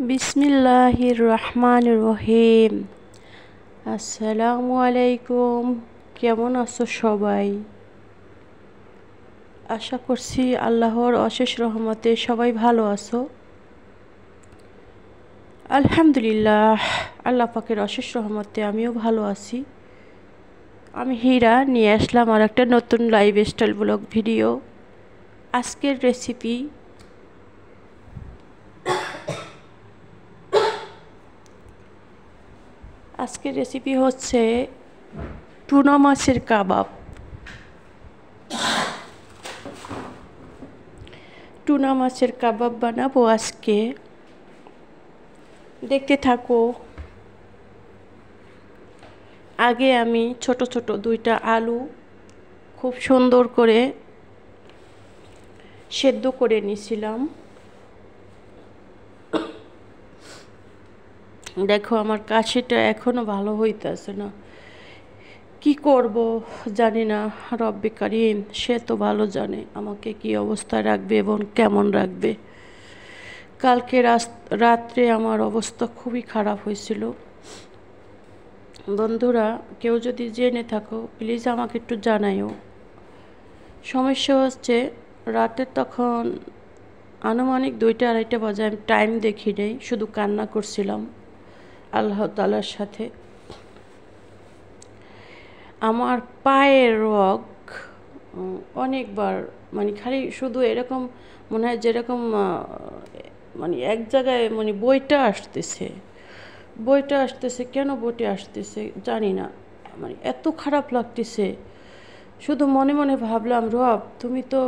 বিসমিল্লাহির রহমানির রহিম। আসসালামু আলাইকুম। কেমন আছো সবাই? আশা করছি আল্লাহর অশেষ রহমতে সবাই ভালো আছো। আলহামদুলিল্লাহ, আল্লাহ পাকের অশেষ রহমতে আমিও ভালো আছি। আমি হীরা নিয়ে আসলাম আর একটা নতুন লাইফস্টাইল ব্লগ ভিডিও। আজকের রেসিপি হচ্ছে টুনা মাছের কাবাব। টুনা মাছের কাবাব বানাবো আজকে, দেখতে থাকো। আগে আমি ছোট ছোট দুইটা আলু খুব সুন্দর করে সেদ্ধ করে নিয়েছিলাম। দেখো আমার কাশিটা এখনো ভালো হইতেছে না, কি করব জানি না। রব্বে কারিম সে তো ভালো জানে আমাকে কি অবস্থায় রাখবে এবং কেমন রাখবে। কালকে রাত্রে আমার অবস্থা খুবই খারাপ হয়েছিল। বন্ধুরা, কেউ যদি জেনে থাকো প্লিজ আমাকে একটু জানাইও। সমস্যা হচ্ছে রাতে তখন আনুমানিক 2টা-2:30 বাজে, আমি টাইম দেখি নেই, শুধু কান্না করছিলাম আল্লাহ তাআলার সাথে। আমার পায়ের রগ অনেকবার খালি শুধু এরকম মনে হয় যেরকম এক জায়গায় বইটা আসতেছে কেন বইটা আসতেছে জানি না, এত খারাপ লাগতেছে। শুধু মনে মনে ভাবলাম, রব তুমি তো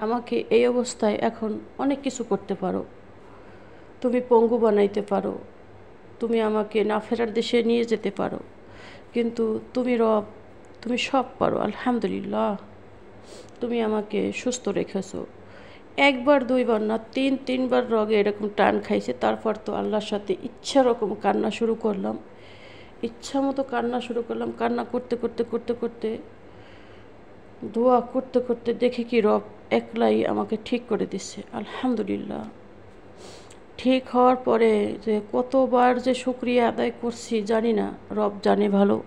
আমাকে এই অবস্থায় এখন অনেক কিছু করতে পারো, তুমি পঙ্গু বানাইতে পারো, তুমি আমাকে না ফেরার দেশে নিয়ে যেতে পারো, কিন্তু তুমি রব, তুমি সব পারো। আলহামদুলিল্লাহ, তুমি আমাকে সুস্থ রেখেছো। 1-2 বার না, 3-3 বার রগে এরকম টান খাইছে। তারপর তো আল্লাহর সাথে ইচ্ছা রকম কান্না শুরু করলাম, ইচ্ছা মতো কান্না শুরু করলাম। কান্না করতে করতে করতে করতে দোয়া করতে করতে দেখি কি রব একলাই আমাকে ঠিক করে দিচ্ছে। আলহামদুলিল্লাহ। ঠিক হওয়ার পরে যে কতবার যে শুকরিয়া আদায় করছি জানি না, রব জানে ভালো।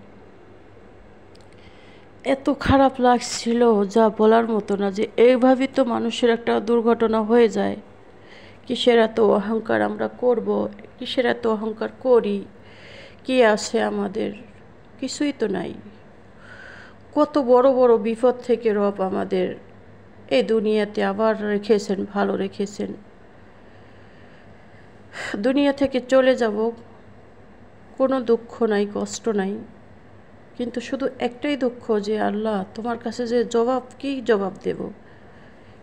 এত খারাপ লাগছিল যা বলার মতো না, যে এইভাবেই তো মানুষের একটা দুর্ঘটনা হয়ে যায়। কিসের এত অহংকার আমরা করব, কিসের এত অহংকার করি, কি আছে আমাদের? কিছুই তো নাই। কত বড় বড় বিপদ থেকে রব আমাদের এই দুনিয়াতে আবার রেখেছেন, ভালো রেখেছেন। দুনিয়া থেকে চলে যাব, কোনো দুঃখ নাই, কষ্ট নাই, কিন্তু শুধু একটাই দুঃখ যে আল্লাহ তোমার কাছে যে কি জবাব দেব?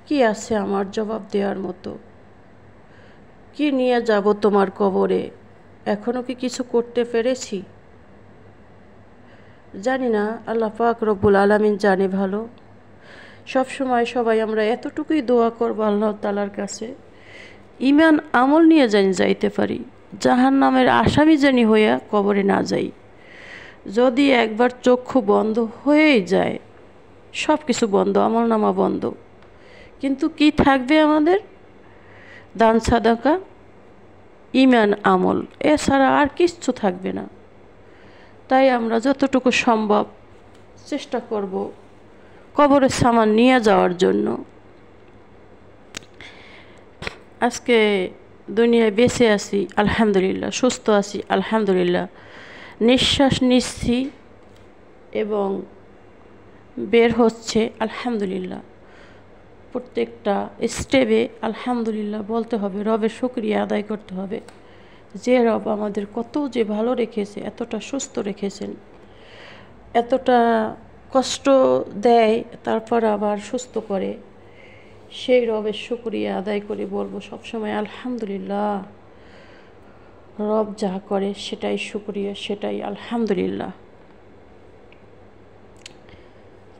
কি আছে আমার জবাব দেওয়ার মতো? কি নিয়ে যাব তোমার কবরে? এখনো কি কিছু করতে পেরেছি? জানি না, আল্লাহ পাক রব্বুল আলামিন জানে ভালো। সব সময় সবাই আমরা এতটুকুই দোয়া করব আল্লাহ তাআলার কাছে, ঈমান আমল নিয়ে যাইতে পারি, জাহান্নামের আসামি জানি হইয়া কবরে না যাই। যদি একবার চক্ষু বন্ধ হয়েই যায়, সব কিছু বন্ধ, আমলনামা বন্ধ, কিন্তু কি থাকবে আমাদের? দান সাদাকা, ঈমান আমল, এছাড়া আর কিচ্ছু থাকবে না। তাই আমরা যতটুকু সম্ভব চেষ্টা করব কবরের সামান নিয়ে যাওয়ার জন্য। আজকে দুনিয়ায় বেঁচে আছি আলহামদুলিল্লাহ, সুস্থ আছি আলহামদুলিল্লাহ, নিঃশ্বাস নিচ্ছি এবং বের হচ্ছে আলহামদুলিল্লাহ। প্রত্যেকটা স্টেপে আলহামদুলিল্লাহ বলতে হবে, রবের শুকরিয়া আদায় করতে হবে যে রব আমাদের কত যে ভালো রেখেছে, এতটা সুস্থ রেখেছেন, এতটা কষ্ট দেয় তারপর আবার সুস্থ করে। সেই রবের শুকরিয়া আদায় করে বলবো সবসময় আলহামদুলিল্লাহ। রব যা করে সেটাই শুকরিয়া, সেটাই আলহামদুলিল্লাহ।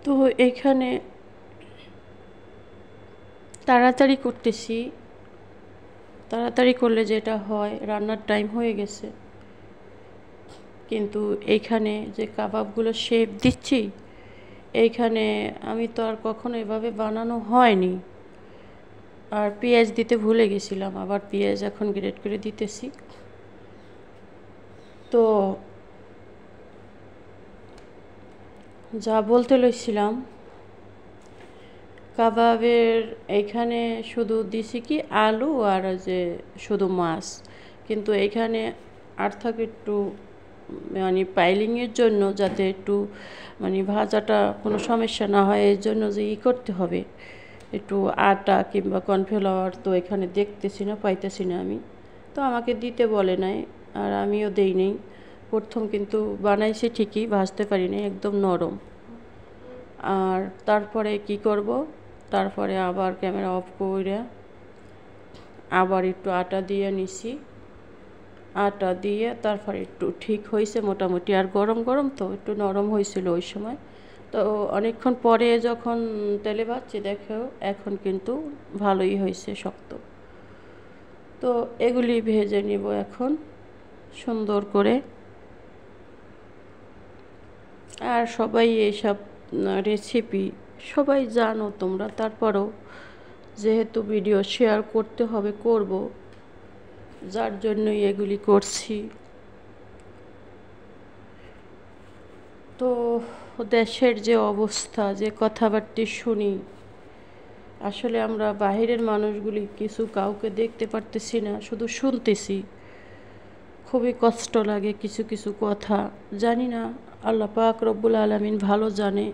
তো এইখানে তাড়াতাড়ি করতেছি, তাড়াতাড়ি করলে যেটা হয় রান্নার টাইম হয়ে গেছে, কিন্তু এইখানে যে কাবাবগুলো শেপ দিচ্ছি, এইখানে আমি তো আর কখনো এভাবে বানানো হয়নি। আর পেঁয়াজ দিতে ভুলে গেছিলাম, আবার পেঁয়াজ এখন গ্রেট করে দিতেছি। তো যা বলতে লইছিলাম, কাবাবের এইখানে শুধু দিছি কি আলু আর যে শুধু মাছ, কিন্তু এইখানে আর থাকে একটু মানে পাইলিংয়ের জন্য, যাতে একটু মানে ভাজাটা কোনো সমস্যা না হয়, এর জন্য যে করতে হবে একটু আটা কিংবা কর্নফ্লাওয়ার, তো এখানে দেখতেছি না, পাইতেছি না আমি, তো আমাকে দিতে বলে নাই আর আমিও দেই নেই। প্রথম কিন্তু বানাইছি ঠিকই, ভাজতে পারি নাই, একদম নরম। আর তারপরে কি করব, তারপরে আবার ক্যামেরা অফ করে আবার একটু আটা দিয়ে নিছি, আটা দিয়ে তারপরে একটু ঠিক হয়েছে মোটামুটি। আর গরম গরম তো একটু নরম হয়েছিল ওই সময়, তো অনেকক্ষণ পরে যখন তেলে ভাজছি দেখো এখন কিন্তু ভালোই হয়েছে, শক্ত। তো এগুলি ভেজে নিব এখন সুন্দর করে। আর সবাই এইসব রেসিপি সবাই জানো তোমরা, তারপরও যেহেতু ভিডিও শেয়ার করতে হবে করব, যার জন্যই এগুলি করছি। তো দেশের যে অবস্থা, যে কথাবার্তা শুনি, আসলে আমরা বাহিরের মানুষগুলি কিছু কাউকে দেখতে পারতেছি না, শুধু শুনতেছি। খুবই কষ্ট লাগে কিছু কিছু কথা। জানি না, আল্লাহ পাক রব্বুল আলামিন ভালো জানে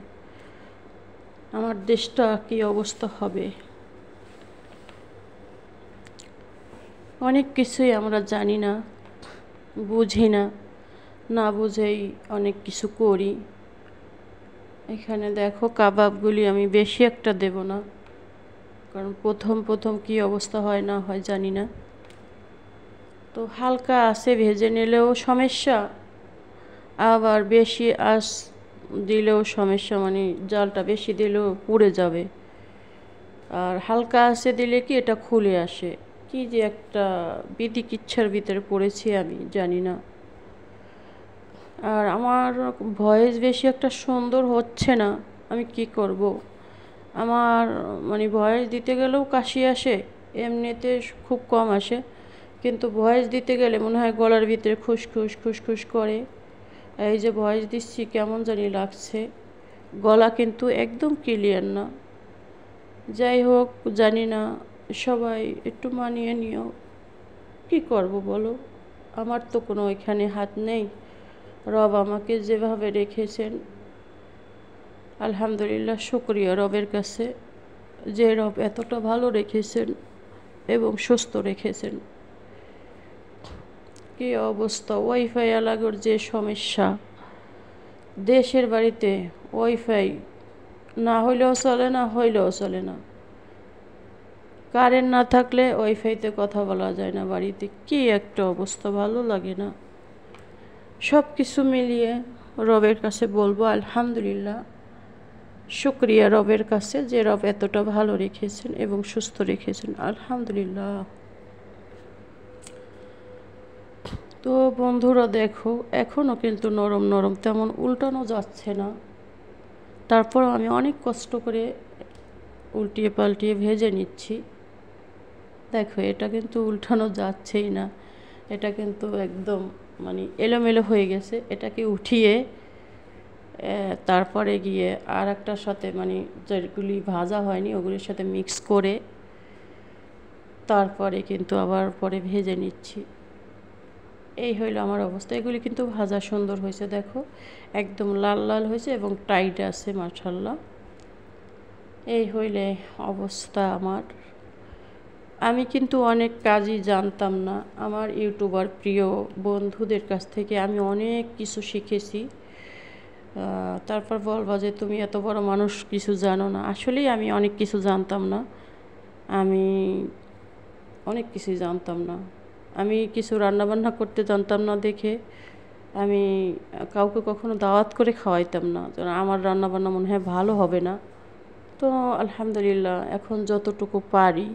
আমার দেশটা কী অবস্থা হবে। অনেক কিছুই আমরা জানি না, বুঝি না, না বুঝেই অনেক কিছু করি। এখানে দেখো কাবাবগুলি আমি বেশি একটা দেব না, কারণ প্রথম প্রথম কী অবস্থা হয় না হয় জানি না। তো হালকা আছে ভেজে নিলেও সমস্যা, আবার বেশি আঁচ দিলেও সমস্যা, মানে জালটা বেশি দিলেও পুড়ে যাবে। আর হালকা আঁচে দিলে কি এটা খুলে আসে, কি যে একটা বিধিকিচ্ছার ভিতরে পড়েছি আমি জানি না। আর আমার ভয়েস বেশি একটা সুন্দর হচ্ছে না, আমি কি করব। আমার মানে ভয়েস দিতে গেলেও কাশি আসে, এমনিতে খুব কম আসে, কিন্তু ভয়েস দিতে গেলে মনে হয় গলার ভিতরে খুসখুস খুসখুস করে। এই যে ভয়েস দিচ্ছি কেমন জানি লাগছে, গলা কিন্তু একদম ক্লিয়ার না। যাই হোক, জানি না, সবাই একটু মানিয়ে নিও। কি করব বলো, আমার তো কোনো এখানে হাত নেই। রব আমাকে যেভাবে রেখেছেন আলহামদুলিল্লাহ, শুকরিয়া রবের কাছে, যে রব এতটা ভালো রেখেছেন এবং সুস্থ রেখেছেন। কী অবস্থা, ওয়াইফাই আলাগর যে সমস্যা, দেশের বাড়িতে ওয়াইফাই না হইলেও চলে না, হইলেও চলে না। কারেন্ট না থাকলে ওয়াইফাইতে কথা বলা যায় না বাড়িতে, কি একটা অবস্থা, ভালো লাগে না। সব কিছু মিলিয়ে রবের কাছে বলবো আলহামদুলিল্লাহ, শুকরিয়া রবের কাছে, যে রব এতটা ভালো রেখেছেন এবং সুস্থ রেখেছেন, আলহামদুলিল্লাহ। তো বন্ধুরা দেখো, এখনও কিন্তু নরম নরম, তেমন উল্টানো যাচ্ছে না। তারপর আমি অনেক কষ্ট করে উল্টিয়ে পাল্টিয়ে ভেজে নিচ্ছি। দেখো এটা কিন্তু উল্টানো যাচ্ছেই না, এটা কিন্তু একদম মানে এলোমেলো হয়ে গেছে। এটাকে উঠিয়ে তারপরে গিয়ে আর একটার সাথে মানে যেগুলি ভাজা হয়নি ওগুলির সাথে মিক্স করে তারপরে কিন্তু আবার পরে ভেজে নিচ্ছি। এই হইল আমার অবস্থা। এগুলি কিন্তু ভাজা সুন্দর হয়েছে, দেখো একদম লাল লাল হয়েছে এবং টাইট আছে মাশাআল্লাহ। এই হইলে অবস্থা আমার। আমি কিন্তু অনেক কাজই জানতাম না, আমার ইউটিউবার প্রিয় বন্ধুদের কাছ থেকে আমি অনেক কিছু শিখেছি। তারপর বলবা যে তুমি এত বড় মানুষ কিছু জানো না, আসলেই আমি অনেক কিছু জানতাম না, আমি অনেক কিছুই জানতাম না। আমি কিছু রান্নাবান্না করতে জানতাম না দেখে আমি কাউকে কখনো দাওয়াত করে খাওয়াইতাম না, আমার রান্নাবান্না মনে হয় ভালো হবে না। তো আলহামদুলিল্লাহ এখন যতটুকু পারি,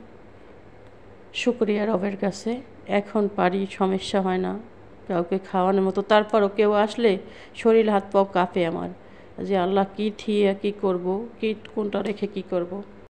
শুকরিয়া রবের কাছে, এখন পারি, সমস্যা হয় না কাউকে খাওয়ানোর মতো। তারপরও কেউ আসলে শরীর হাত পাও কাঁপে আমার, যে আল্লাহ কী থিয়ে কী করব, কী কোনটা রেখে কী করব।